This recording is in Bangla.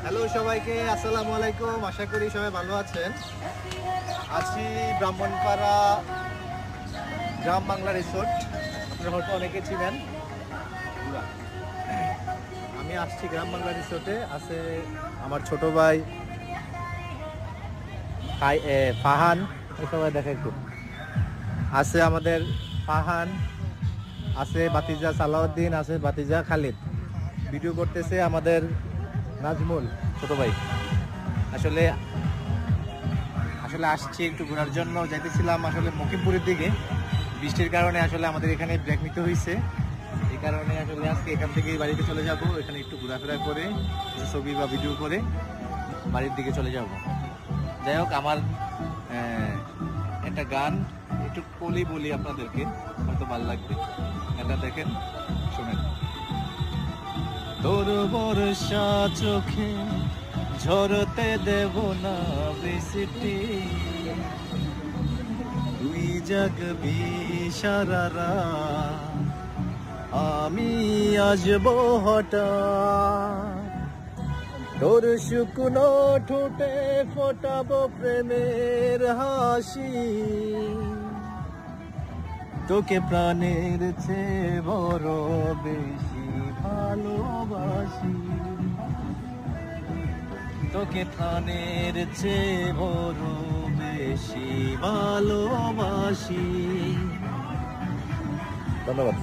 হ্যালো সবাইকে, আসসালামু আলাইকুম। আশা করি সবাই ভালো আছেন। আছি ব্রাহ্মণপাড়া গ্রাম বাংলা রিসোর্ট। আপনারা হয়তো অনেকে চিনেন। আমি আসছি গ্রাম বাংলা রিসোর্টে। আছে আমার ছোট ভাই ফাহান, সবাই দেখে একটু। আছে আমাদের ফাহান, আছে বাতিজা সালাউদ্দিন, আছে বাতিজা খালিদ। ভিডিও করতেছে আমাদের নাজমুল ছোট ভাই। আসলে আসছি একটু ঘোরার জন্য, যাইতেছিলাম আসলে মকিমপুরের দিকে। বৃষ্টির কারণে আসলে আমাদের এখানে ব্রেক নিতে হয়েছে। এই কারণে আসলে আজকে এখান থেকে বাড়িতে চলে যাব। এখানে একটু ঘোরাফেরা করে ছবি বা ভিডিও করে বাড়ির দিকে চলে যাব। যাই হোক, আমার একটা গান একটু বলি আপনাদেরকে, হয়তো ভালো লাগবে। গানটা দেখেন, শোনেন। তোর বর্ষা চোখে ঝরতে দেব না বৃষ্টি, তুই জাগবি সারা রাত, আমি আসবো হঠাৎ। তোর শুকনো ঠোঁটে ফোটাবো প্রেমের হাসি, তোকে প্রাণের চেয়ে বড় বেশি ভালোবাসি, তোকে প্রাণের চেয়ে বড় বেশি ভালোবাসি। ধন্যবাদ।